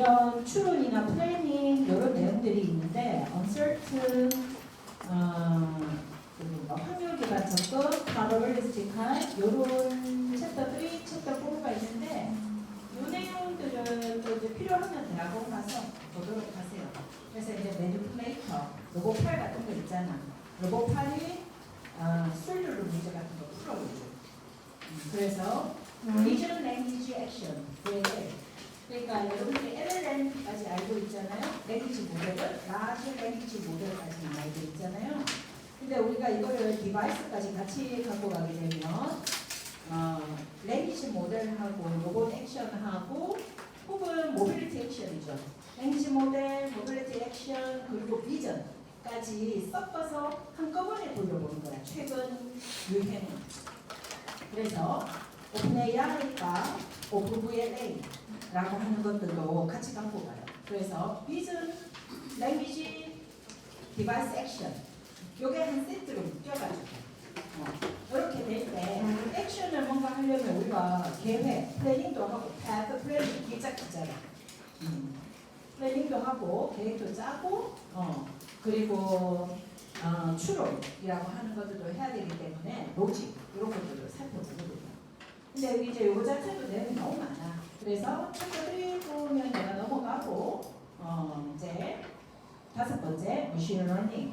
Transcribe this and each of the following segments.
이런 추론이나 플래닝 이런 내용들이 있는데 uncertain 확률 기반 접근, probabilistic한 이런 챕터 3, 챕터 4가 있는데 이 내용들은 또 이제 필요하면 대학원 가서 보도록 하세요. 그래서 이제 매니플레이터, 로봇 팔 같은 거 있잖아. 로봇 팔이 술류로 문제 같은 거 풀어오죠. 그래서 Vision Language Action, VLL. 그러니까 여러분들이 LLM까지 알고 있잖아요. 랭귀지 모델은 라지 랭귀지 모델까지 알고 있잖아요. 근데 우리가 이거를 디바이스까지 같이 갖고 가게 되면 랭귀지 모델하고 로봇 액션하고 혹은 모빌리티 액션이죠. 랭귀지 모델, 모빌리티 액션 그리고 비전까지 섞어서 한꺼번에 돌려보는 거야. 최근 유행은. 그래서 오픈AI가 OpenVLA라고 하는 것들도 같이 갖고 가요. 그래서 비전, 랭귀지, 디바이스 액션 요게 한 세트로 묶여가지고 이렇게 될 때 액션을 뭔가 하려면 우리가 계획, 플래닝도 하고 path 플래닝 기짝 있잖아. 플래닝도 하고 계획도 짜고 그리고 추론이라고 하는 것들도 해야 되기 때문에 로직 이런 것들을 살펴보거든요. 근데 여기 이제 요거 자체도 내용이 너무 많아. 그래서 챕터 3 보면 내가 넘어가고 이제 5번째 머신 러닝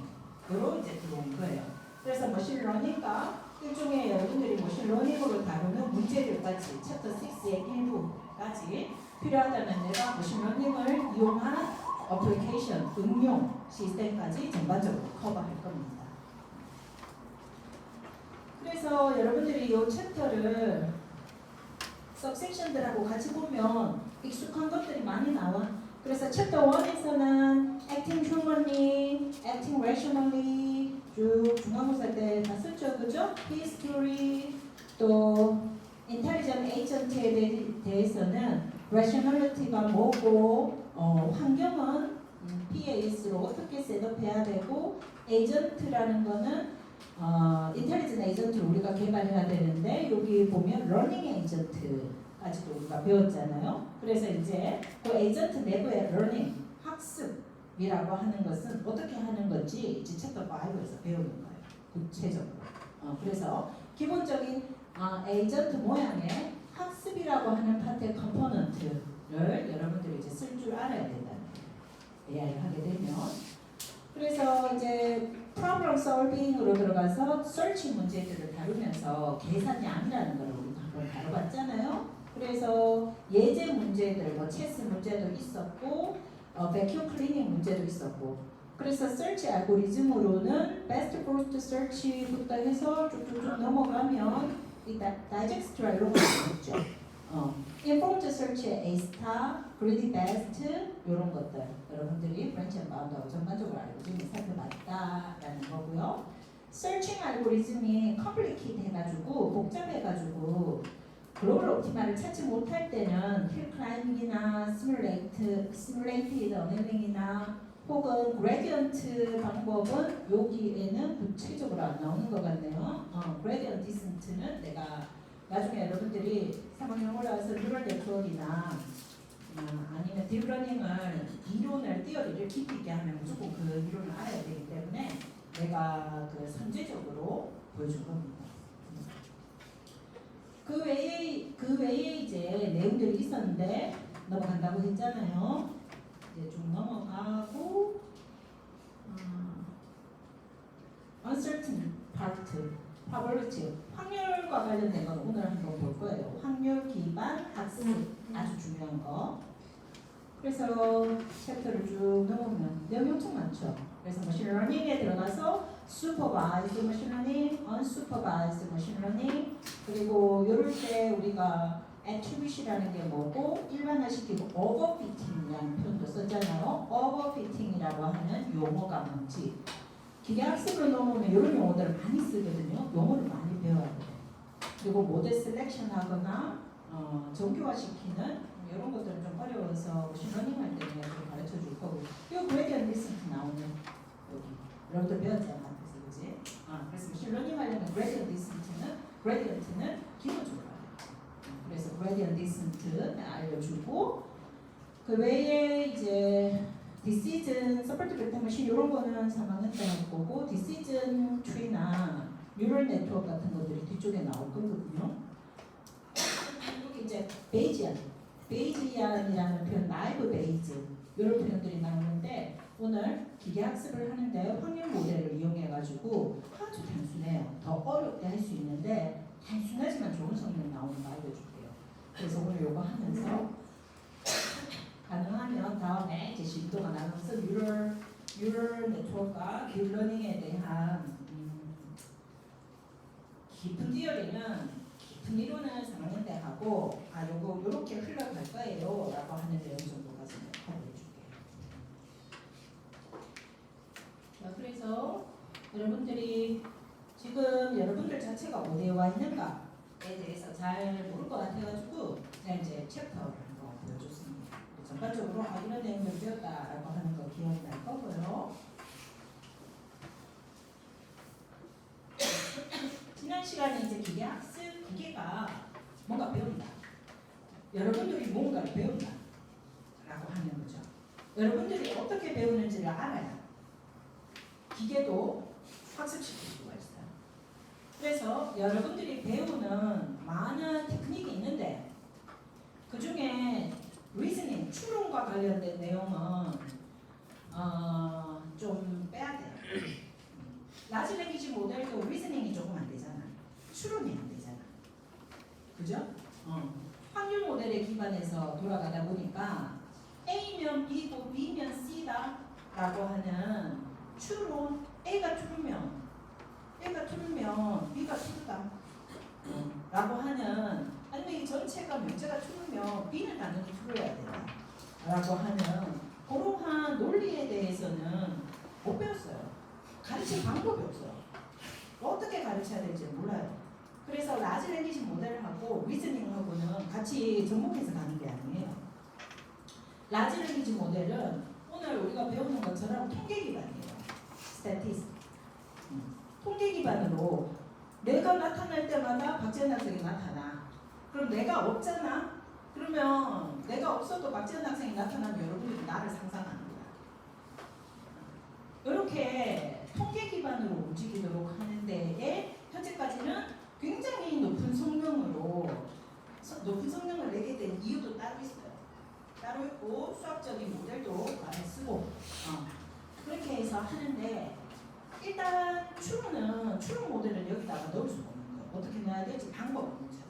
요로 이제 들어온 거예요. 그래서 머신 러닝과 일종의 여러분들이 머신 러닝으로 다루는 문제들까지 챕터 6의 일부까지 필요하다면 내가 머신 러닝을 이용한 어플리케이션, 응용 시스템까지 전반적으로 커버할 겁니다. 그래서 여러분들이 이 챕터를 सब섹션들하고 같이 보면 익숙한 것들이 많이 나와. 그래서 챕터 1에서는 acting humanly, acting rationally 쭉 중간고사 때 봤었죠, 그죠? history 또 intelligent agent에 대해서는 rationality가 뭐고 환경은 PAS로 어떻게 셋업해야 되고 agent라는 거는 인텔리전트 에이전트를 우리가 개발해야 되는데 여기 보면 러닝 에이전트까지도 우리가 배웠잖아요. 그래서 이제 그 에이전트 내부의 러닝, 학습이라고 하는 것은 어떻게 하는 건지 이제 챕터 5에서 배우는 거예요. 구체적으로. 그래서 기본적인 에이전트 모양의 학습이라고 하는 파트의 컴포넌트를 여러분들이 이제 쓸 줄 알아야 된다는 거예요. AI를 하게 되면. 그래서 이제 problem solving으로 들어가서 search 문제들을 다루면서 계산량이라는 걸 우리가 한번 다뤄봤잖아요. 그래서 예제 문제들, 뭐 체스 문제도 있었고, vacuum cleaning 문제도 있었고, 그래서 search 알고리즘으로는 best first search부터 해서 쭉쭉쭉 넘어가면 이 digext라 이런 거 있죠. informed search의 A-star, greedy best 이런 것들 여러분들이 branch and bound하고 전반적으로 알고리즘을 살펴봤다라는 거고요. searching 알고리즘이 complicated 해가지고 복잡해가지고 글로벌 옵티마를 찾지 못할 때는 힐 클라이밍이나 simulated annealing이나 혹은 gradient 방법은 여기에는 구체적으로 안 나오는 것 같네요. gradient descent는 내가 나중에 여러분들이 3학년 올라와서 뉴럴 네트워크나 아니면 딥러닝을 이론을 띠어리를 깊이 있게 하면 무조건 그 이론을 알아야 되기 때문에 내가 그 선제적으로 보여준 겁니다. 그 외에 이제 내용들이 있었는데 넘어간다고 했잖아요. 이제 좀 넘어가고 uncertain part, probability, 확률과 관련된 건 오늘 한번 볼 거예요. 확률 기반 학습 아주 중요한 거. 그래서 챕터를 쭉 넘어오면 내용이 엄청 많죠. 그래서 머신 러닝에 들어가서 supervised machine learning, unsupervised machine learning 그리고 이럴 때 우리가 attribute이라는 게 뭐고 일반화시키고 overfitting이라는 표현도 썼잖아요. overfitting이라고 하는 용어가 뭔지 기계학습으로 넘어오면 이런 용어들을 많이 쓰거든요. 용어를 많이 배워야 돼요. 그리고 모델 셀렉션 하거나 정교화시키는 이런 것들은 좀 어려워서 머신러닝 할 때는 좀 가르쳐 줄 거고 이 그레디언트 디센트 나오는 여기 여러분들 배웠잖아. 그래서 그지? 그래서 머신러닝 하려면 그레디언트 디센트는 기본적으로 알아요. 그래서 그레디언트 디센트 알려주고 그 외에 이제 디시즌, 서포트 베타 머신 이런 거는 3학년 때 할 거고 디시즌 트리나 뉴럴 네트워크 같은 것들이 뒤쪽에 나올 거거든요. 여기 이제 베이지안이라는 표현, 나이브 베이즈 이런 표현들이 나오는데 오늘 기계 학습을 하는데 확률 모델을 이용해가지고 아주 단순해요. 더 어렵게 할 수 있는데 단순하지만 좋은 성능 나오는 거 알려줄게요. 그래서 오늘 요거 하면서 가능하면 다음에 이제 진도가 나가면서 뉴럴 네트워크와 딥러닝에 대한 깊은 디어리는 깊은 이론은 3학년 때 하고 요거 요렇게 흘러갈 거예요 라고 하는 내용 정도까지는 알려줄게요. 자, 그래서 여러분들이 지금 여러분들 자체가 어디에 와 있는가에 대해서 잘 모를 것 같아가지고 제가 이제 챕터를 한번 보여줬습니다. 전반적으로 이런 내용을 배웠다라고 하는 거 기억이 날 거고요. 지난 시간에 이제 기계 학습, 기계가 뭔가 배운다. 여러분들이 뭔가를 배운다. 라고 하는 거죠. 여러분들이 어떻게 배우는지를 알아야 기계도 학습시킬 수가 있어요. 그래서 여러분들이 배우는 많은 테크닉이 있는데 그 중에 리즈닝, 추론과 관련된 내용은 좀 빼야 돼요. 라지 랭귀지 모델도 리즈닝이 조금 안 되잖아. 추론이 안 되잖아. 그죠? 확률 모델에 기반해서 돌아가다 보니까 A면 B고 B면 C다 라고 하는 추론, A가 true면 B가 true다 라고 하는, 아니면 이 전체가 문제가 true면 B는 당연히 true여야 된다 라고 하는 그러한 논리에 대해서는 못 배웠어요. 가르칠 방법이 없어요. 어떻게 가르쳐야 될지 몰라요. 그래서 라지 랭귀지 모델하고 리즈닝하고는 같이 접목해서 가는 게 아니에요. 라지 랭귀지 모델은 오늘 우리가 배우는 것처럼 통계 기반이에요. 스태티스. 통계 기반으로 내가 나타날 때마다 박지현 학생이 나타나. 그럼 내가 없잖아? 그러면 내가 없어도 박지현 학생이 나타나면 여러분들이 나를 상상하는 거야. 이렇게 통계 기반으로 움직이도록 하는 데에 현재까지는 굉장히 높은 성능을 내게 된 이유도 따로 있어요. 따로 있고 수학적인 모델도 많이 쓰고 그렇게 해서 하는데 일단 추론 모델을 여기다가 넣을 수가 없는 거예요. 어떻게 넣어야 될지 방법을 못 찾았어요.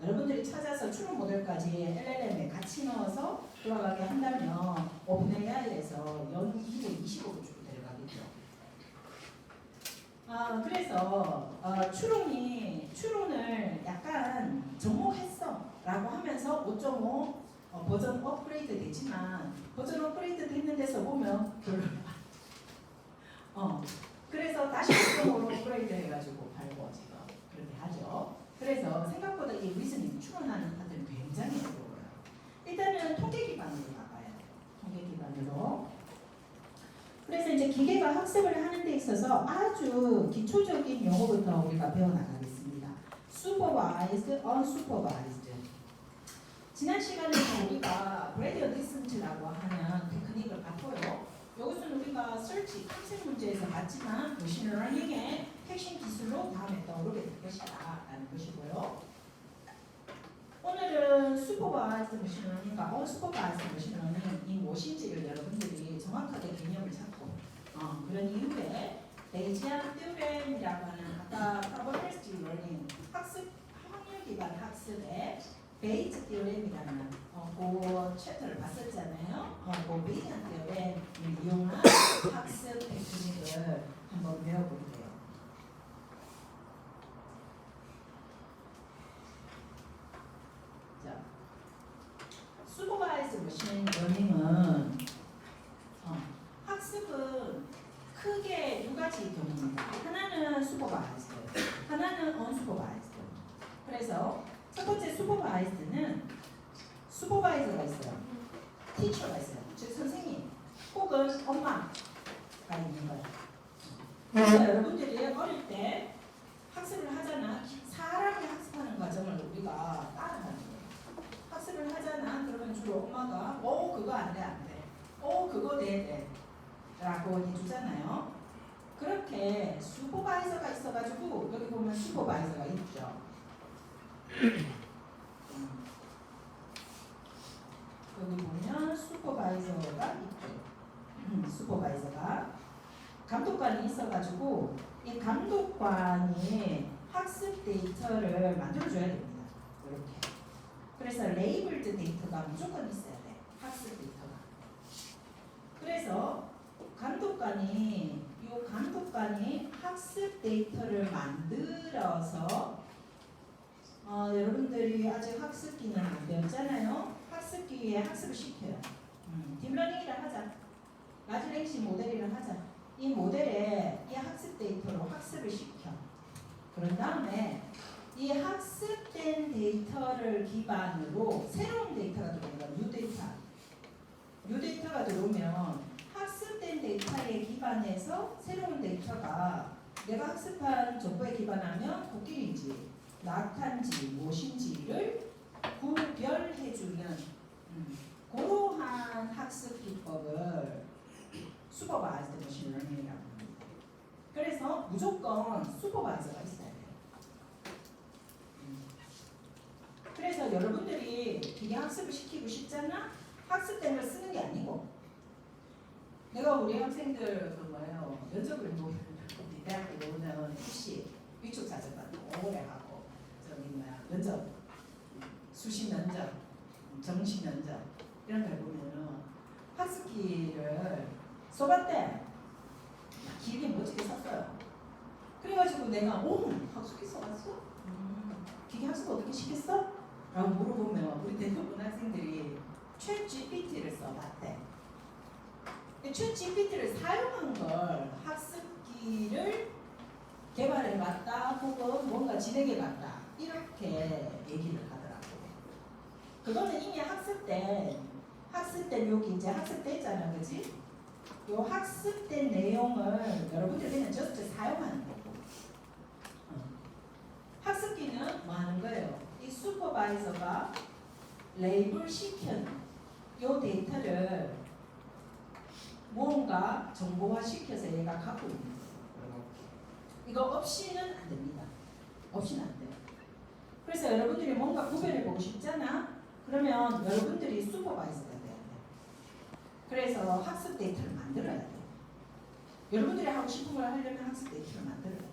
여러분들이 찾아서 추론 모델까지 LLM에 같이 넣어서 돌아가게 한다면 오픈AI에서 연 225를 주고 데려가겠죠. 그래서 추론을 약간 접목했어 라고 하면서 5.5 버전 업그레이드 되지만 버전 업그레이드 됐는 데서 보면 별로 그래서 다시 5.5로 업그레이드 해가지고 발고 지금 그렇게 하죠. 그래서 생각보다 이 리즈닝 추론하는 판들은 굉장히 어려워요. 일단은 통계 기반으로 나가야 돼요. 통계 기반으로. 그래서 이제 기계가 학습을 하는 데 있어서 아주 기초적인 용어부터 우리가 배워나가겠습니다. supervised, unsupervised. 지난 시간에 우리가 gradient descent라고 하는 테크닉을 봤고요. 이것은 우리가 search, 탐색 문제에서 봤지만 머신 러닝의 핵심 기술로 다음에 떠오르게 될 것이다 라는 것이고요. 오늘은 supervised machine learning과 unsupervised machine learning이 무엇인지를 여러분들이 정확하게 개념을 잡고 그런 이후에 베이지안 theorem이라고 하는 아까 probabilistic learning 학습 확률 기반 학습의 베이지 theorem이라는 그 챕터를 봤었잖아요. 그 베이지안 theorem을 이용한 학습 테크닉을 한번 배워볼게요. 자, supervised machine learning은 학습은 크게 두 가지 경우입니다. 하나는 supervised, 하나는 unsupervised. 그래서 첫 번째 supervised는 슈퍼바이저가 있어요. 티처가 있어요. 즉 선생님 혹은 엄마가 있는 거예요. 그래서 여러분들이 어릴 때 학습을 하잖아. 사람이 학습하는 과정을 우리가 따라하는 거예요. 학습을 하잖아. 그러면 주로 엄마가 그거 그거 안 돼, 안 돼. 그거 돼. 라고 해주잖아요. 그렇게 슈퍼바이저가 있어가지고 여기 보면 슈퍼바이저가 있죠. 여기 보면 슈퍼바이저가 있죠. 슈퍼바이저가 감독관이 있어가지고 이 감독관이 학습 데이터를 만들어줘야 됩니다. 이렇게. 그래서 레이블드 데이터가 무조건 있어야 돼. 학습 데이터가. 그래서 감독관이 학습 데이터를 만들어서 여러분들이 아직 학습기는 안 배웠잖아요. 학습기에 학습을 시켜요. 딥러닝이라 하자. 라지랭시 모델이라 하자. 이 모델에 이 학습 데이터로 학습을 시켜. 그런 다음에 이 학습된 데이터를 기반으로 새로운 데이터가 들어오면 뉴 데이터가 들어오면 학습된 데이터에 기반해서 새로운 데이터가 내가 학습한 정보에 기반하면 코끼리인지 낙타인지 무엇인지를 구별해주는 그러한 학습 기법을 슈퍼바이즈드 머신 러닝이라고 합니다. 그래서 무조건 슈퍼바이저가 있어야 돼요. 그래서 여러분들이 기계 학습을 시키고 싶잖아? 학습된 걸 쓰는 게 아니고 내가 우리 학생들 그 뭐예요 면접을 우리 대학교 오면 입시 위촉 자전거 오래 하고 저기 뭐야 면접 수시 면접 정시 면접 이런 걸 보면은 학습기를 써봤대. 길게 멋지게 썼어요. 그래가지고 내가 학습기 써봤어? 기계 학습 어떻게 시켰어? 라고 물어보면 우리 대부분 학생들이 챗 GPT를 써봤대. 챗 GPT를 사용한 걸 학습기를 개발해봤다 혹은 뭔가 진행해봤다 이렇게 얘기를 하더라고. 그거는 이미 학습된 여기 이제 학습됐잖아, 그지? 요 학습된 내용을 여러분들 그냥 just 사용하는 거고. 학습기는 뭐 하는 거예요? 이 슈퍼바이저가 레이블 시킨 요 데이터를 뭔가 정보화 시켜서 얘가 갖고 있는 거예요. 이거 없이는 안 됩니다. 없이는 안 돼요. 그래서 여러분들이 뭔가 구별해 보고 싶잖아? 그러면 여러분들이 슈퍼바이저가 돼야 돼요. 그래서 학습 데이터를 만들어야 돼요. 여러분들이 하고 싶은 걸 하려면 학습 데이터를 만들어야 돼요.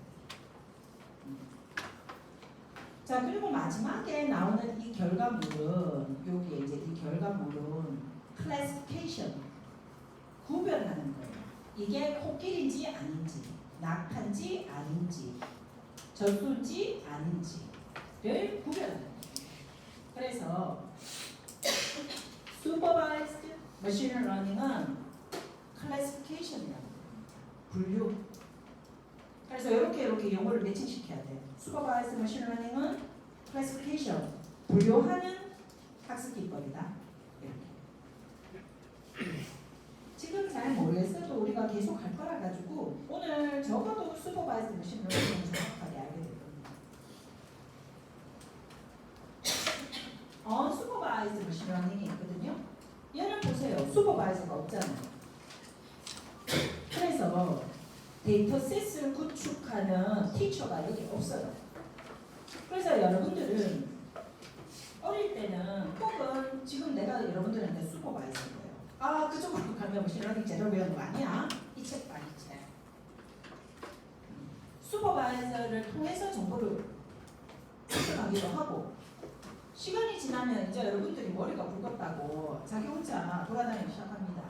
자, 그리고 마지막에 나오는 이 결과물은 여기에 이제 이 결과물은 클래시피케이션 구별하는 거예요. 이게 코끼리인지 아닌지, 낙타인지 아닌지, 젖소인지 아닌지를 구별하는 거예요. 그래서 supervised machine learning은 classification이라고 합니다. 분류. 그래서 이렇게 용어를 매칭시켜야 돼요. supervised machine learning은 classification, 분류하는 학습 기법이다. 이렇게. 지금 잘 모르겠어도 우리가 계속 할 거라 가지고 오늘 적어도 supervised machine learning을 정확하게 알게 될 겁니다. unsupervised machine learning이 있거든요. 얘는 보세요. 슈퍼바이저가 없잖아요. 그래서 데이터셋을 구축하는 티처가 여기 없어요. 그래서 여러분들은 어릴 때는 혹은 지금 내가 여러분들한테 슈퍼바이저인 거예요. 그쪽으로 가면 머신러닝 제대로 배우는 거 아니야? 이 책 봐, 이 책. 슈퍼바이저를 통해서 정보를 추적하기도 하고 시간이 지나면 이제 여러분들이 머리가 붉었다고 자기 혼자 돌아다니기 시작합니다.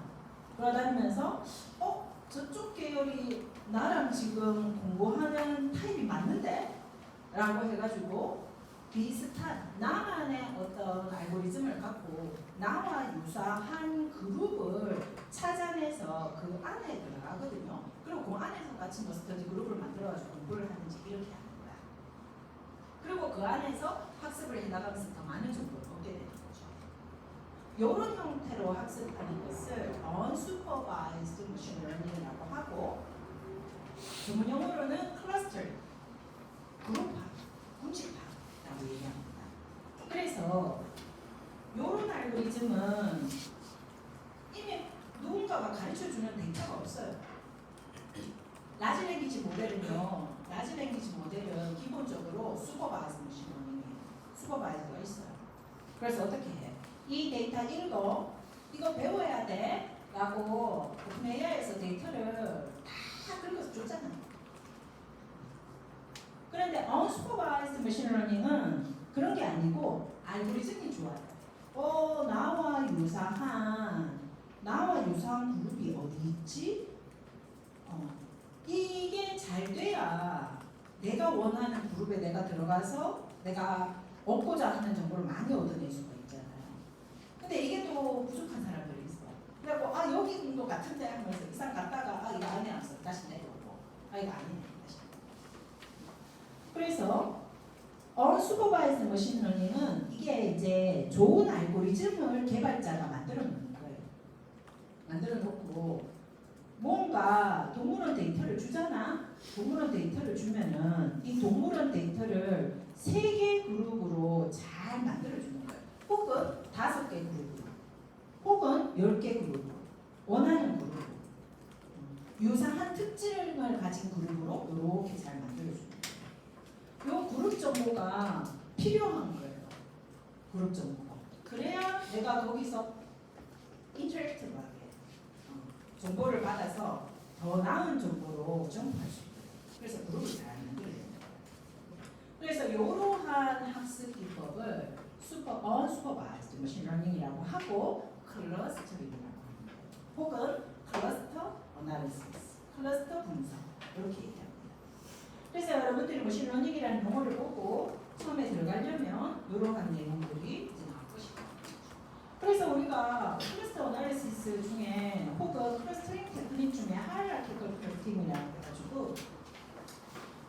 돌아다니면서 저쪽 계열이 나랑 지금 공부하는 타입이 맞는데? 라고 해가지고 비슷한 나만의 어떤 알고리즘을 갖고 나와 유사한 그룹을 찾아내서 그 안에 들어가거든요. 그리고 그 안에서 같이 뭐 스터디 그룹을 만들어가지고 공부를 하는지 이렇게 하는 거야. 그리고 그 안에서 학습을 해나가면서 더 많은 정보를 얻게 되는 거죠. 이런 형태로 학습하는 것을 unsupervised machine learning이라고 하고 전문 용어로는 클러스터, 그룹화, 군집화라고 얘기합니다. 그래서 이런 알고리즘은 수거가 가르쳐주는 데이터가 없어요. 라지 랭귀지 모델은요. 라지 랭귀지 모델은 기본적으로 슈퍼바이즈 머신러닝이에요. 슈퍼바이저가 있어요. 그래서 어떻게 해? 이 데이터 읽어. 이거 배워야 돼. 라고 오픈AI에서 데이터를 다 긁어서 줬잖아요. 그런데 unsupervised machine learning은 그런 게 아니고 알고리즘이 좋아요. 나와 유사한 그룹이 어디 있지? 이게 잘 돼야 내가 원하는 그룹에 내가 들어가서 내가 얻고자 하는 정보를 많이 얻어낼 수가 있잖아요. 근데 이게 또 부족한 사람들이 있어. 그래갖고 여기 공도 같은데 하면서 이상 갔다가 이거 아니네 하면서 다시 내려오고 이거 아니네 다시. 그래서 unsupervised machine learning은 이게 이제 좋은 알고리즘을 개발자가 만들어 놓는 거예요. 만들어 놓고 뭔가 동물원 데이터를 주잖아. 동물원 데이터를 주면은 이 동물원 데이터를 3개 그룹으로 잘 만들어 주는 거예요. 혹은 5개 그룹으로, 혹은 10개 그룹으로, 원하는 그룹으로, 유사한 특징을 가진 그룹으로 이렇게 잘 만들어 주는 거예요. 이 그룹 정보가 필요한 거예요. 그룹 정보가. 그래야 내가 거기서 인터랙티브하게 정보를 받아서 더 나은 정보로 점프할 수 있어요. 그래서 그룹을 잘 만들어야 됩니다. 그래서 이러한 학습 기법을 unsupervised machine learning이라고 하고 클러스터링이라고 합니다. 혹은 클러스터 어나리시스, 클러스터 분석 이렇게 얘기합니다. 그래서 여러분들이 머신 러닝이라는 용어를 보고 처음에 들어가려면 이러한 내용들이 이제 나올 것이다. 그래서 우리가 클러스터 어나리시스 중에 혹은 클러스터링 테크닉 중에 하이라키컬 클러스터링이라고 해가지고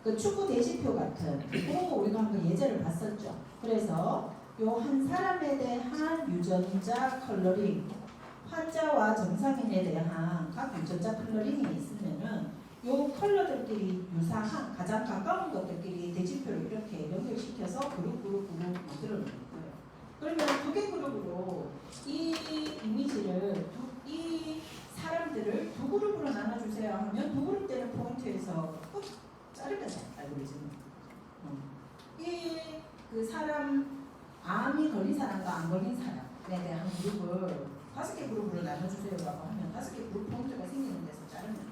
그 축구 대지표 같은 그런 거 우리가 한번 예제를 봤었죠. 그래서 요 한 사람에 대한 유전자 컬러링, 환자와 정상인에 대한 각 유전자 컬러링이 있으면은 요 컬러들끼리 유사한 가장 가까운 것들끼리 대지표를 이렇게 연결시켜서 그룹 만들어 놓는 거예요. 그러면 2개 그룹으로 이 이미지를 이 사람들을 2그룹으로 나눠주세요 하면 2그룹 되는 포인트에서 자르거든요. 알고리즘은. 그 사람 암이 걸린 사람과 안 걸린 사람에 대한 그룹을 5개 그룹으로 나눠주세요라고 하면 5개 그룹 포인트가 생기는 데서 자르면 돼요.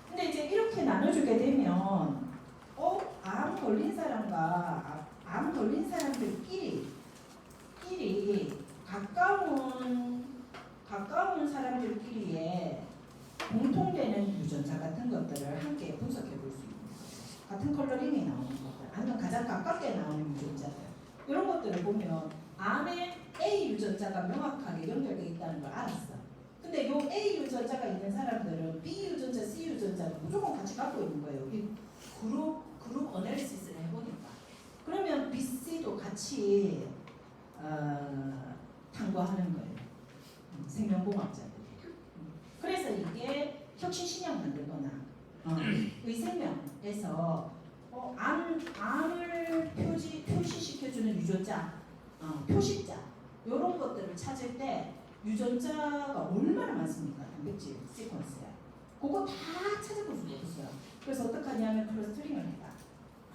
근데 이제 이렇게 나눠주게 되면 암 걸린 사람과 암 걸린 사람들끼리 가까운 사람들끼리의 공통되는 유전자 같은 것들을 함께 분석해 볼 수 있는 거예요. 같은 컬러링이 나오는 것들, 아니면 가장 가깝게 나오는 유전자들 이런 것들을 보면 암에 A 유전자가 명확하게 연결되어 있다는 걸 알았어. 근데 요 A 유전자가 있는 사람들은 B 유전자, C 유전자를 무조건 같이 갖고 있는 거예요. 이 그룹 어널리시스를 해보니까. 그러면 B, C도 같이 탐구하는 거예요. 생명공학자들이. 그래서 이게 혁신신약 만들거나 의생명에서 암을 표시시켜주는 유전자, 표식자 이런 것들을 찾을 때 유전자가 얼마나 많습니까? 단백질 시퀀스에. 그거 다 찾아볼 수가 없어요. 그래서 어떻게 하냐면 클러스터링을 해봐.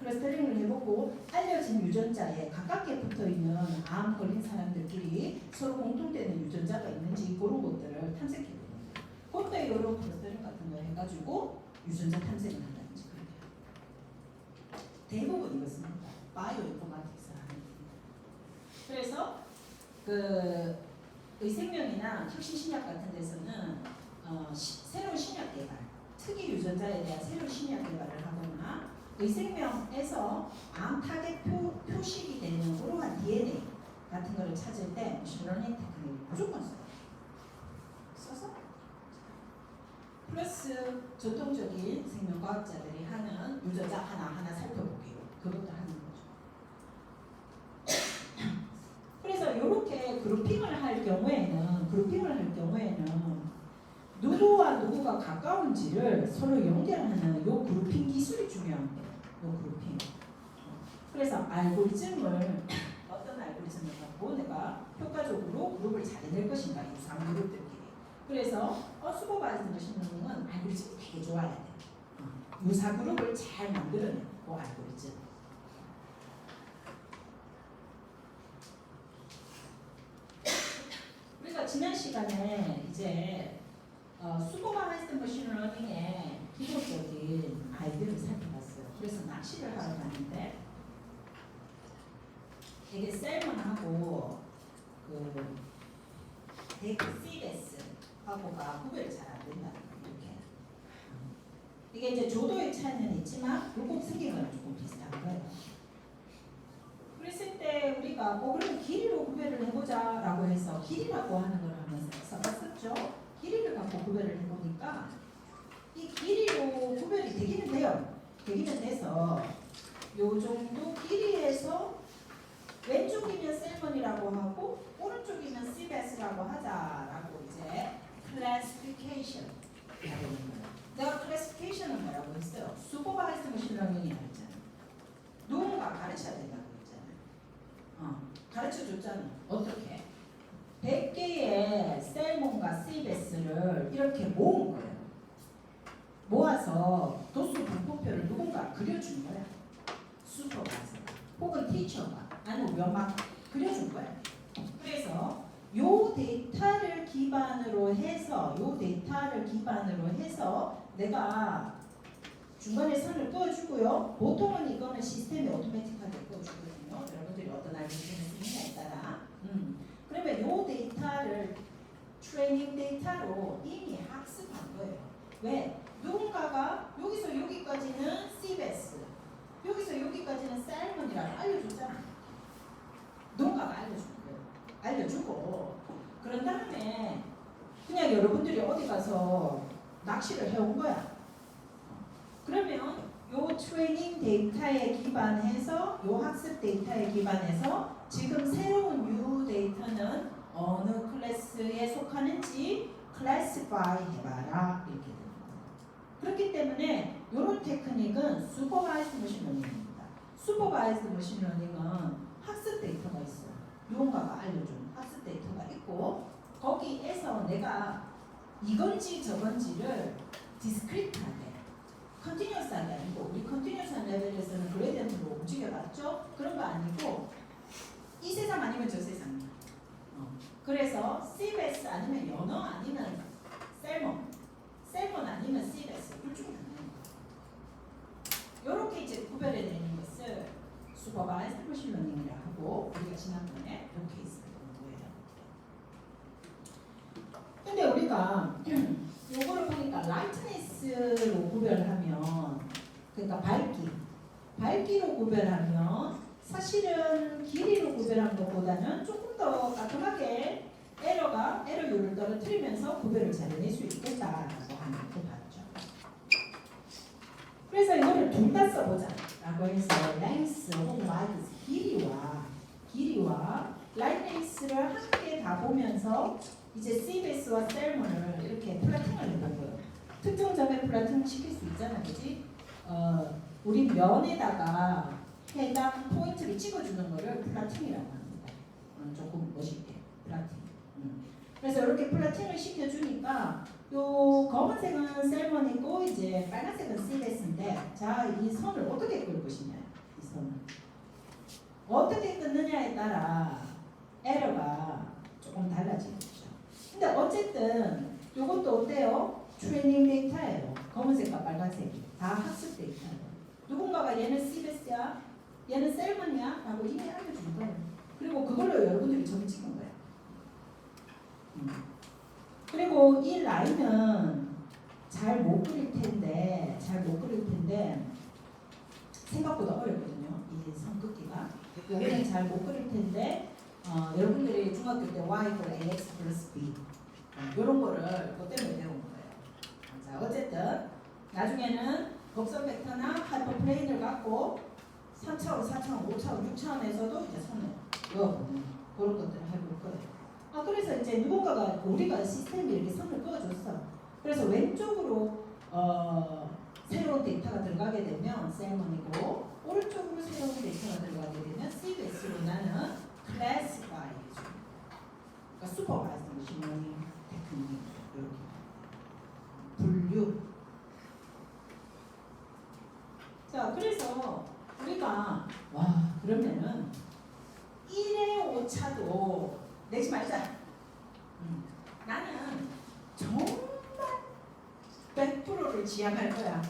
클러스터링을 해보고 알려진 유전자에 가깝게 붙어있는 암 걸린 사람들끼리 서로 공통되는 유전자가 있는지 그런 것들을 탐색해보는 거예요. 그것도 이런 클러스터링 같은 거 해가지고 유전자 탐색을 한다든지 그렇게 해요. 대부분 이것입니다. 바이오 인포마틱스 하는. 그래서 그 의생명이나 혁신신약 같은 데서는 새로운 신약 개발, 특이 유전자에 대한 새로운 신약 개발을 하거나 의생명에서 암 타겟 표식이 되는 그러한 DNA 같은 거를 찾을 때 머신러닝 테크닉을 무조건 써서 플러스 전통적인 생명과학자들이 하는 유전자 하나하나 살펴보기로 그것도 하는 거죠. 그래서 이렇게 그룹핑을 할 경우에는 누구와 누구가 가까운지를 서로 연결하는 요 그룹핑 기술이 중요한 거예요. 요 그룹핑. 그래서 알고리즘을 어떤 알고리즘을 갖고 내가 효과적으로 그룹을 잘 낼 것인가, 유사한 그룹들끼리. 그래서 슈퍼바이즈드 머신러닝은 알고리즘이 되게 좋아야 돼. 유사 그룹을 잘 만들어내는 그 알고리즘. 우리가 지난 시간에 이제 슈퍼바이즈드 머신러닝의 기본적인 아이디어를 살펴봤어요. 그래서 낚시를 하러 갔는데 되게 셀먼하고 그 CS하고가 구별이 잘 안 된다는 거예요. 이렇게. 이게 이제 조도의 차이는 있지만 요거 생긴 거랑 조금 비슷한 거예요. 그랬을 때 우리가 그러면 길이로 구별을 해보자 라고 해서 길이라고 하는 걸 하면서 써봤었죠. 길이를 갖고 구별을 해보니까 이 길이로 구별이 되기는 돼요. 되기는 돼서 요 정도 길이에서 왼쪽이면 셀먼이라고 하고 오른쪽이면 시베스라고 하자라고 이제 클래시피케이션이라고 하는 거예요. 내가 클래시피케이션은 뭐라고 했어요? 슈퍼바이즈드 머신러닝이라고 했잖아. 누군가 가르쳐야 된다고 했잖아. 가르쳐 줬잖아. 어떻게? 100개의 셀몬과 시베스를 이렇게 모은 거예요. 모아서 도수 분포표를 누군가 그려준 거야. 슈퍼바이저가 혹은 티처가 아니면 막 그려준 거야. 그래서 요 데이터를 기반으로 해서 내가 중간에 선을 그어주고요. 보통은 이거는 시스템이 오토매틱하게 그어주거든요. 여러분들이 어떤 알고리즘을 쓰느냐에 따라. 그러면 요 데이터를 트레이닝 데이터로 이미 학습한 거예요. 왜? 누군가가 여기서 여기까지는 시베스, 여기서 여기까지는 셀먼이라고 알려줬잖아. 누군가가 알려준 거예요. 알려주고 그런 다음에 그냥 여러분들이 어디 가서 낚시를 해온 거야. 그러면 요 트레이닝 데이터에 기반해서 요 학습 데이터에 기반해서 지금 새로운 U 데이터는 어느 클래스에 속하는지 클래시파이 해봐라 이렇게 됩니다. 그렇기 때문에 이런 테크닉은 슈퍼바이즈드 머신러닝입니다. 슈퍼바이즈드 머신러닝은 학습 데이터가 있어요. 누군가가 알려준 학습 데이터가 있고 거기에서 내가 이건지 저건지를 디스크리트하게 컨티뉴어스하게 아니고 우리 컨티뉴어스한 레벨에서는 그레디언트로 움직여봤죠? 그런 거 아니고 이 세상 아니면 저 세상이야. 그래서 CBS 아니면 연어 아니면 셀몬 아니면 CBS 둘 중에 하나입니다. 이렇게 이제 구별해내는 것을 슈퍼바이즈드 머신러닝이라고 하고 우리가 지난번에 이 케이스를 본 거예요. 근데 우리가 요거를 보니까 라이트니스로 구별하면 그러니까 밝기로 구별하면 사실은 길이로 구별한 것보다는 조금 더 깔끔하게 에러율을 떨어뜨리면서 구별을 잘 해낼 수 있겠다라고 하는 거 봤죠. 그래서 이거를 둘 다 써보자 라고 해서 length 혹은 width 길이와 라이트니스를 함께 다 보면서 이제 CBS와 셀몬을 이렇게 플라팅을 해본 거예요. 특정 점에 플라팅 시킬 수 있잖아, 그지? 우리 면에다가 해당 포인트를 찍어주는 거를 플라팅이라고 합니다. 조금 멋있게 플라팅. 그래서 이렇게 플라팅을 시켜주니까 요 검은색은 셀몬이고 이제 빨간색은 CBS인데 자, 이 선을 어떻게 끌 것이냐, 이 선을 어떻게 끊느냐에 따라 에러가 조금 달라지겠죠. 근데 어쨌든 이것도 어때요? 트레이닝 데이터예요. 검은색과 빨간색이 다 학습 데이터예요. 누군가가 얘는 CBS야, 얘는 셀먼이야 라고 이미 알려준 거예요. 그리고 그걸로 여러분들이 점 찍은 거예요. 그리고 이 라인은 잘 못 그릴 텐데 생각보다 어렵거든요. 이 선 긋기가. 여기는 잘 못 그릴 텐데 여러분들이 중학교 때 y ax 플러스 b 이런 거를 그것 때문에 배운 거예요. 자, 어쨌든 나중에는 곡선 벡터나 하이퍼플레인을 갖고 3차원, 4차원, 5차원, 6차원에서도 이제 손을 그어보는 그런 것들을 해볼 거예요. 그래서 이제 누군가가 우리가 시스템이 이렇게 선을 그어줬어. 그래서 왼쪽으로 새로운 데이터가 들어가게 되면 셀몬이고 오른쪽으로 새로운 데이터가 들어가게 되면 CBS로 나는 클래시파이 해줍니다. 그러니까 슈퍼바이즈드 머신러닝 테크닉 이렇게 100%를 지향할 거야.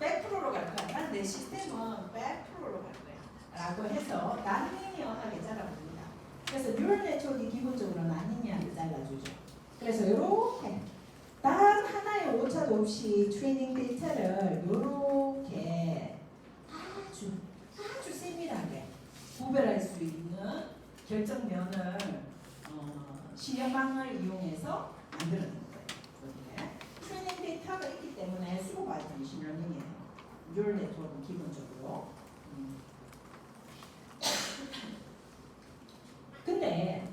100%로 갈 거야. 난 내 시스템은 100%로 갈 거야. 라고 해서 난리니어하게 잘라봅니다. 그래서 뉴럴 네트워크가 기본적으로 난리니어하게 잘라주죠. 그래서 이렇게 단 하나의 오차도 없이 트레이닝 데이터를 이렇게 아주 세밀하게 구별할 수 있는 결정면을 시험방을 이용해서 만들어낸 거예요. 트레이닝 데이터가 있기 때문에 슈퍼바이저 머신러닝이에요. 뉴럴 네트워크는 기본적으로. 근데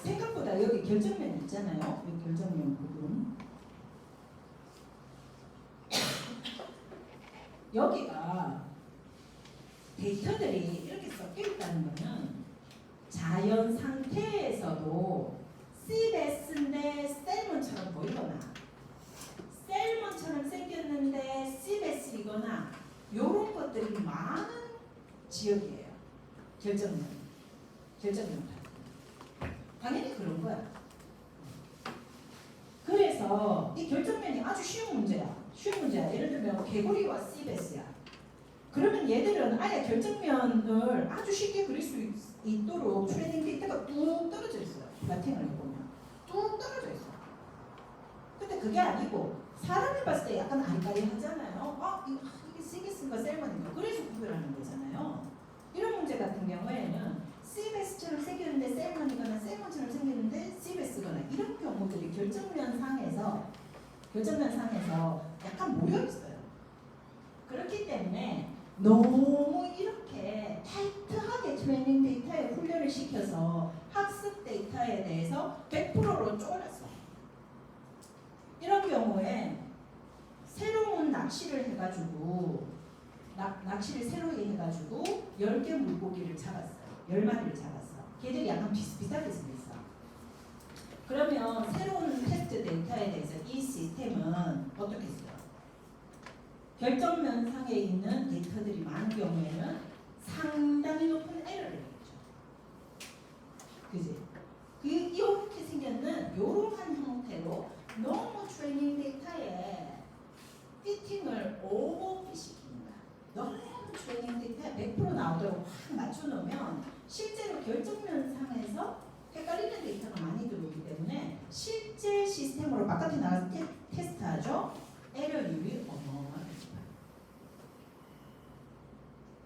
생각보다 여기 결정면 있잖아요. 여기 결정면 부분. 여기가 데이터들이 이렇게 섞여 있다는 거는 자연 상태에서도 씨베스인데 셀몬처럼 보이거나 셀몬처럼 생겼는데 씨베스이거나 이런 것들이 많은 지역이에요. 결정면 당연히 그런 거야. 그래서 이 결정면이 아주 쉬운 문제야. 예를 들면 개구리와 씨베스야. 그러면 얘들은 아예 결정면을 아주 쉽게 그릴 수 있도록 트레이닝 데이터가 뚝 떨어져 있어요. 라틴을 해보면 뚝 떨어져 있어. 근데 그게 아니고 사람이 봤을 때 약간 아리까리하잖아요. 이게 씨베스인가 셀몬인가 그래서 구별하는 거잖아요. 이런 문제 같은 경우에는 씨베스처럼 생겼는데 셀몬이거나 셀몬처럼 생겼는데 씨베스거나 이런 경우들이 결정면 상에서 약간 모여 있어요. 그렇기 때문에 너무 이렇게 타이트하게 트레이닝 데이터에 훈련을 시켜서 학습 데이터에 대해서 100%로 쪼그렸어. 이런 경우에 새로운 낚시를 해가지고 낚시를 새로 해가지고 10개 물고기를 잡았어요. 10마리를 잡았어. 걔들이 약간 비슷비슷하게 생겼어. 그러면 새로운 테스트 데이터에 대해서 이 시스템은 어떻게 써요? 결정면 상에 있는 데이터들이 많은 경우에는 상당히 높은 에러를 내죠. 그지? 이렇게 생겼는 이러한 형태로 너무 트레이닝 데이터에 피팅을 오버핏시키는 거야. 너무 트레이닝 데이터에 100% 나오도록 확 맞춰놓으면 실제로 결정면 상에서 헷갈리는 데이터가 많이 들어오기 때문에 실제 시스템으로 바깥에 나가서 테스트하죠. 에러율이 어마어마합니다.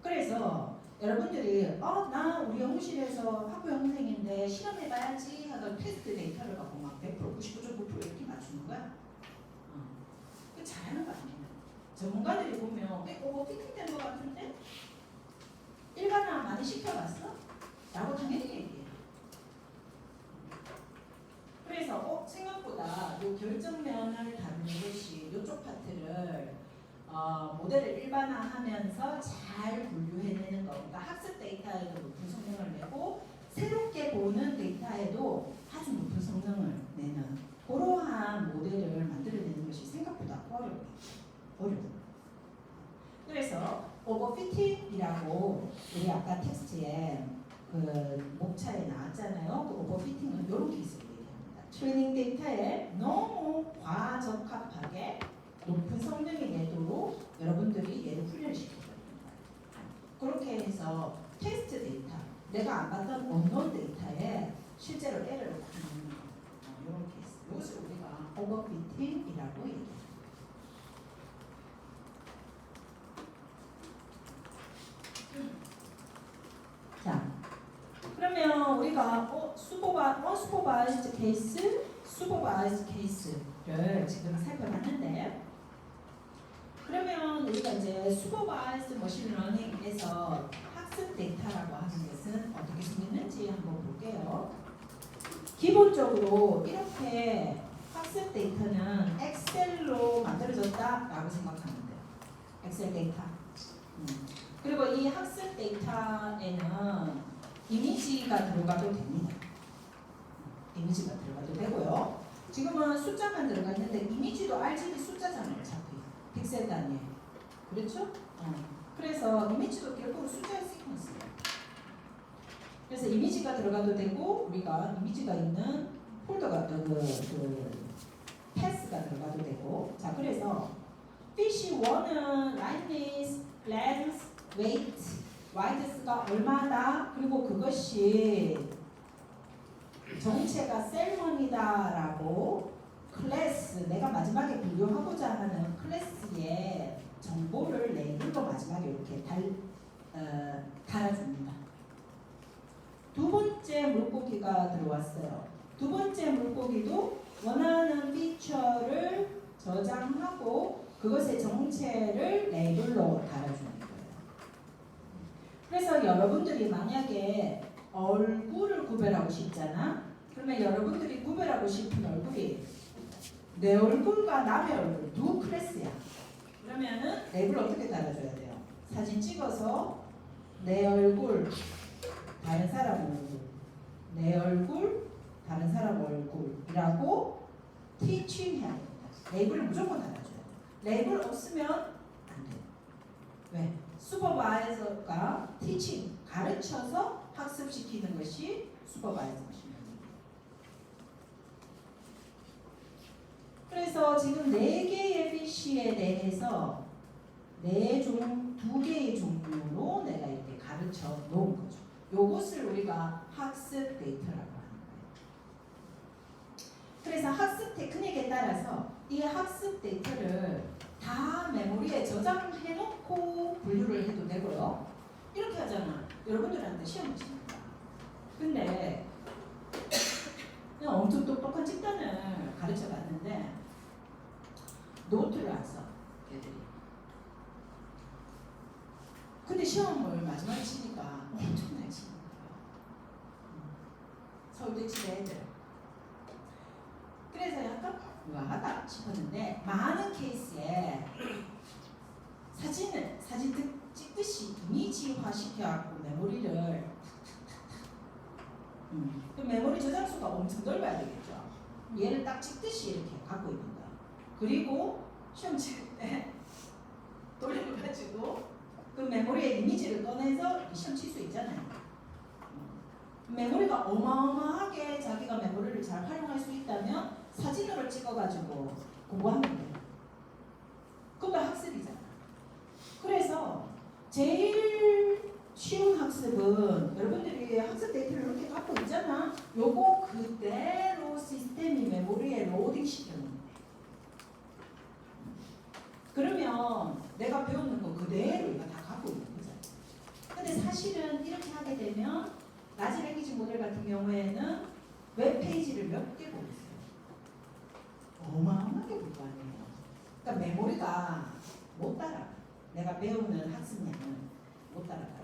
그래서 여러분들이 나 우리 연구실에서 학부 연구생인데 실험해봐야지 하고 테스트 데이터를 갖고 막 100%, 99.9% 이렇게 맞추는 거야. 그 잘하는 거 아니에요. 전문가들이 보면 피팅된 거 같은데 일반화 많이 시켜봤어? 라고 당연히 얘기해요. 그래서 생각보다 이 결정면을 다루는 것이 이쪽 파트를 모델을 일반화하면서 잘 분류해내는 거. 그러니까 학습 데이터에도 높은 성능을 내고 새롭게 보는 데이터에도 아주 높은 성능을 내는 그러한 모델을 만들어내는 것이 생각보다 어려워요. 그래서 오버피팅이라고 우리 아까 텍스트에 그 목차에 나왔잖아요. 그 오버피팅은 이런 케이스를 얘기합니다. 트레이닝 데이터에 너무 과적합하게 높은 성능이 내도록 여러분들이 얘를 훈련을 시켜버립니다. 그렇게 해서 테스트 데이터, 내가 안 봤던 언론 데이터에 실제로 에러를 받는 이런 케이스. 이것을 우리가 오버피팅이라고 얘기합니다. 자, 그러면 우리가 슈퍼바이즈드 케이스, 슈퍼바이즈드 케이스를 지금 살펴봤는데, 그러면 우리가 이제 슈퍼바이즈드 머신러닝에서 학습 데이터라고 하는 것은 어떻게 생겼는지 한번 볼게요. 기본적으로 이렇게 학습 데이터는 엑셀로 만들어졌다라고 생각하면 돼요. 엑셀 데이터. 그리고 이 학습 데이터에는 이미지가 들어가도 됩니다. 이미지가 들어가도 되고요. 지금은 숫자만 들어가 있는데 이미지도 RGB 숫자잖아요. 어차피 픽셀 단위에. 그렇죠? 그래서 이미지도 결국 숫자의 시퀀스예요. 그래서 이미지가 들어가도 되고 우리가 이미지가 있는 폴더가 패스가 s가 들어가도 되고. 자, 그래서 fish 1은 lightness, length, weight, width가 얼마다, 그리고 그것이 정체가 셀몬이다라고 클래스, 내가 마지막에 분류하고자 하는 클래스의 정보를 레이블로 마지막에 이렇게 달아줍니다. 두 번째 물고기가 들어왔어요. 두 번째 물고기도 원하는 피처를 저장하고 그것의 정체를 레이블로 달아주는 거예요. 그래서 여러분들이 만약에 얼굴을 구별하고 싶잖아. 그러면 여러분들이 구별하고 싶은 얼굴이 내 얼굴과 남의 얼굴 두 클래스야. 그러면은 랩을 어떻게 달아줘야 돼요? 사진 찍어서 내 얼굴, 다른 사람 얼굴, 내 얼굴, 다른 사람 얼굴이라고 티칭해야 됩니다. 레이블을 무조건 달아줘야 돼요. 레이블 없으면 안 돼요. 왜? 슈퍼바이저가 티칭, 가르쳐서 학습시키는 것이 슈퍼바이저입니다. 그래서 지금 4개의 PC에 대해서 2개의 종류로 내가 이렇게 가르쳐 놓은 거죠. 요것을 우리가 학습 데이터라고 하는 거예요. 그래서 학습 테크닉에 따라서 이 학습 데이터를 다 메모리에 저장해 놓고 분류를 해도 되고요. 이렇게 하잖아. 여러분들한테 시험을 칩니다. 근데 그냥 엄청 똑똑한 집단을 가르쳐 봤는데 노트를 안 써, 애들이. 근데 시험을 마지막에 치니까 엄청나게 치는 거예요. 서울대 치는 애들. 그래서 약간 우아하다 싶었는데 많은 케이스에 사진 찍듯이 이미지화 시켜갖고 메모리를 그 메모리 저장소가 엄청 넓어야 되겠죠. 얘를 딱 찍듯이 이렇게 갖고 있는 거야. 그리고 시험 칠 때 돌려가지고 그 메모리의 이미지를 꺼내서 시험 칠 수 있잖아요. 메모리가 어마어마하게 자기가 메모리를 잘 활용할 수 있다면 사진으로 찍어가지고 공부하면 돼요. 그것도 학습이잖아. 그래서 제일 쉬운 학습은 여러분들이 학습 데이터를 이렇게 갖고 있잖아. 요거 그대로 시스템이 메모리에 로딩 시켜놓는 거예요. 그러면 내가 배우는 거 그대로 이거 다 갖고 있는 거잖아. 근데 사실은 이렇게 하게 되면 라지 랭귀지 모델 같은 경우에는 웹페이지를 몇 개 보고 있어요. 어마어마하게 볼 거 아니에요. 그러니까 메모리가 못 따라가. 내가 배우는 학습량은 못 따라가요.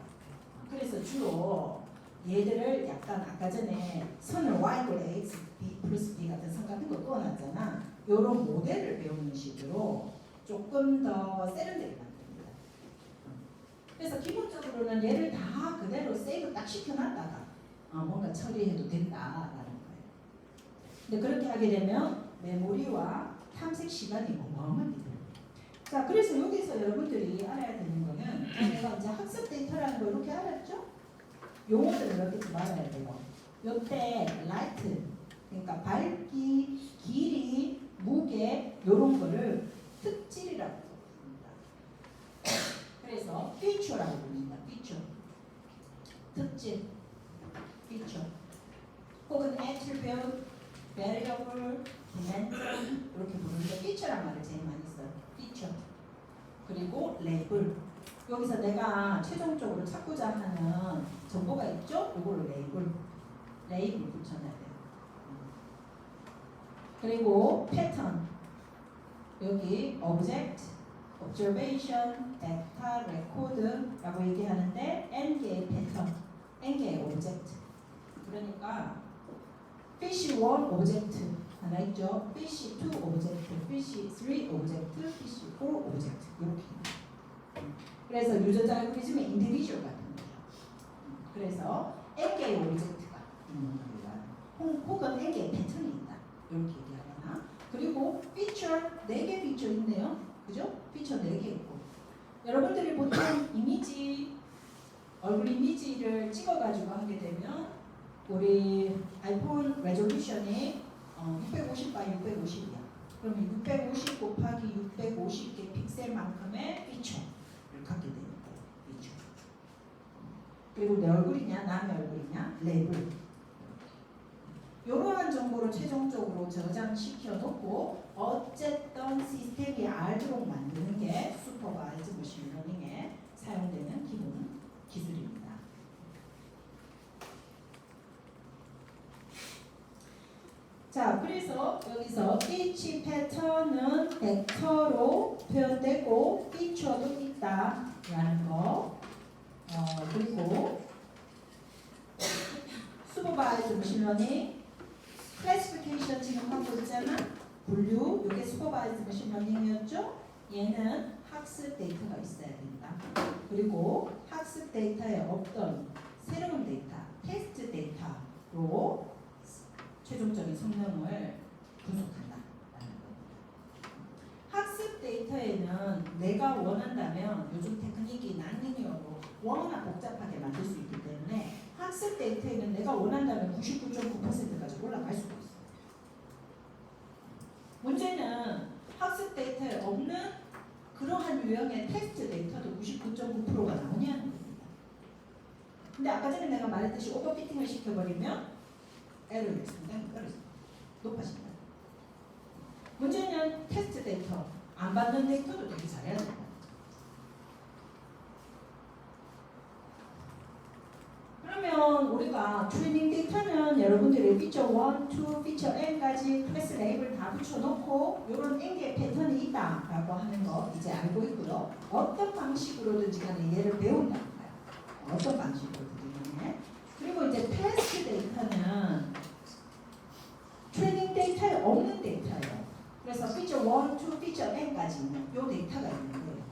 그래서 주로 얘들을 약간 아까 전에 선을 Y고 X, B 플러스 B 같은 선 같은 거 꺼놨잖아. 이런 모델을 배우는 식으로 조금 더 세련되게 만듭니다. 그래서 기본적으로는 얘를 다 그대로 세이브 딱 시켜놨다가 뭔가 처리해도 된다라는 거예요. 근데 그렇게 하게 되면 메모리와 탐색 시간이 어마어마하게 돼요. 자, 그래서 여기서 여러분들이 알아야 되는 거는 내가 이제 학습 데이터라는 거 이렇게 알았죠? 용어들을 이렇게 좀 알아야 돼요. 요때 라이트, 그러니까 밝기, 길이, 무게 이런 거를 특질이라고 부릅니다. 그래서 feature라고 부릅니다. feature, 특질, feature. 혹은 attribute, variable, dimension 이렇게 부르는데 feature란 말을 제일 많이 써요. feature. 그리고 레이블. 여기서 내가 최종적으로 찾고자 하는 정보가 있죠? 이거를 레이블 붙여놔야 돼요. 그리고 패턴. 여기 object, observation, data, record라고 얘기하는데 n개의 패턴, n개의 object. 그러니까 fish 1 object 하나 있죠. fish 2 object, fish 3 object, fish 4 object 이렇게. 그래서 유전자 알고리즘의 인디비주얼 같은 거죠. 그래서 n개의 object가 있는 겁니다. 혹은 n개의 패턴이 있다. 이렇게 얘기하거나. 그리고 feature 4개 feature 있네요. 그죠? feature 4개 있고. 여러분들이 보통 이미지, 얼굴 이미지를 찍어가지고 하게 되면 우리 아이폰 레졸루션이 650 by 650이야. 그럼 650 곱하기 650개 픽셀만큼의 피처를 갖게 되는 거예요. 피처. 그리고 내 얼굴이냐 남의 얼굴이냐 레이블. 이러한 정보를 최종적으로 저장시켜 놓고 어쨌든 시스템이 알도록 만드는 게 슈퍼바이즈 머신러닝에 사용되는 기본 기술입니다. 자, 그래서 여기서 each 패턴은 벡터로 표현되고 피처도 있다라는 거. 그리고 슈퍼바이즈 머신러닝 클래시피케이션 지금 하고 있잖아. 분류, 이게 슈퍼바이즈 머신러닝이었죠. 얘는 학습 데이터가 있어야 된다. 그리고 학습 데이터에 없던 새로운 데이터, 테스트 데이터로 최종적인 성능을 분석한다. 학습 데이터에는 내가 원한다면 요즘 테크닉이 난리니어로 워낙 복잡하게 만들 수 있기 때문에 학습 데이터에는 내가 원한다면 99.9%까지 올라갈 수가 있어요. 문제는 학습 데이터에 없는 그러한 유형의 테스트 데이터도 99.9%가 나오냐는 겁니다. 근데 아까 전에 내가 말했듯이 오버피팅을 시켜버리면 에러를 높아진다. 문제는 테스트 데이터, 안 받는 데이터도 되게 잘해야 된다. 그러면 우리가 트레이닝 데이터는 여러분들이 피처 1, 2, 피처 n까지 클래스 레이블 다 붙여놓고 이런 n개의 패턴이 있다라고 하는 거 이제 알고 있고요. 어떤 방식으로든지 간에 얘를 배운다는 거예요. 어떤 방식으로든지 간에. 그리고 이제 테스트 데이터는 트레이닝 데이터에 없는 데이터예요. 그래서 피처 1, 2, 피처 n까지 있는 이 데이터가 있는 거예요.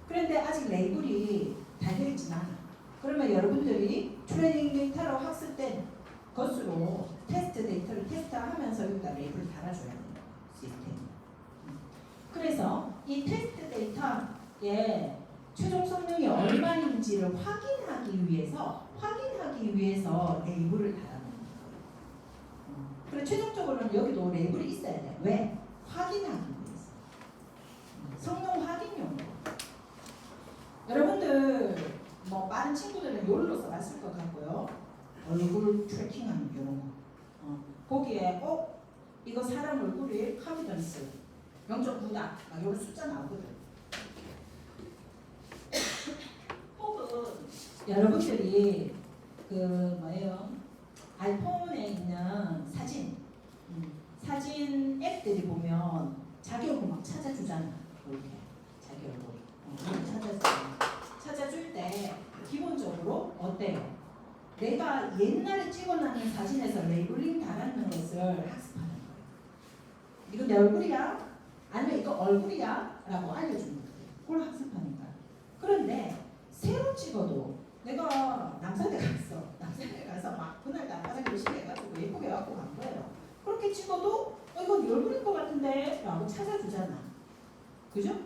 그런데 아직 레이블이 달려있진 않아요. 그러면 여러분들이 트레이닝 데이터로 학습된 것으로 테스트 데이터를 테스트하면서 여기다 레이블을 달아줘야 돼요. 시스템이. 그래서 이 테스트 데이터의 최종 성능이 얼마인지를 확인하기 위해서 레이블을 달아놓는 거예요. 그리고 최종적으로는 여기도 레이블이 있어야 돼요. 왜? 확인하기 위해서. 성능 확인용으로. 여러분들 뭐 빠른 친구들은 요로 써봤을 것 같고요. 얼굴 트래킹하는 이런 거. 거기에 이거 사람 얼굴이 컨피던스 0.9다. 막 이런 숫자 나오거든. 혹은 여러분들이 아이폰에 있는 사진 앱들이 보면 자기 얼굴 막 찾아주잖아. 이렇게 자기 얼굴 찾아줄 때 기본적으로 어때요? 내가 옛날에 찍어놨는 사진에서 레이블링 달았는 것을 학습하는 거예요. 이거 내 얼굴이야? 아니면 이거 얼굴이야? 라고 알려주는 거예요. 그걸 학습하는 거야. 그런데 새로 찍어도 내가 남산에 가서 막 그날 나 화장 열심히 해가지고 예쁘게 해갖고 간 거예요. 그렇게 찍어도 이건 네 얼굴인 것 같은데? 라고 찾아주잖아. 그죠?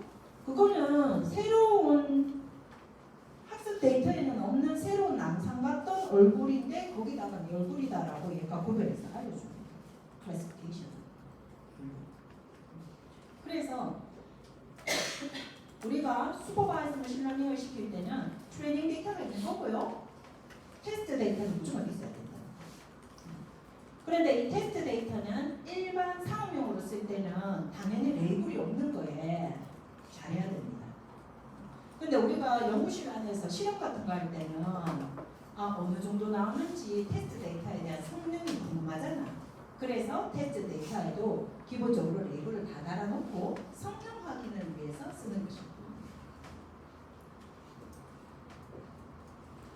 그거는 새로운 학습 데이터에는 없는 새로운 남성 같던 얼굴인데 거기다가 네 얼굴이다라고 얘가 구별해서 알려줍니다. 클래시피케이션. 그래서 우리가 슈퍼바이즈 머신러닝을 시킬 때는 트레이닝 데이터가 있는 거고요. 테스트 데이터는 무조건 있어야 된다. 그런데 이 테스트 데이터는 일반 상업용으로 쓸 때는 당연히 레이블이 없는 거에 잘해야 됩니다. 근데 우리가 연구실 안에서 실험 같은 거 할 때는 어느 정도 나오는지 테스트 데이터에 대한 성능이 궁금하잖아. 그래서 테스트 데이터에도 기본적으로 레이블을 다 달아놓고 성능 확인을 위해서 쓰는 것입니다.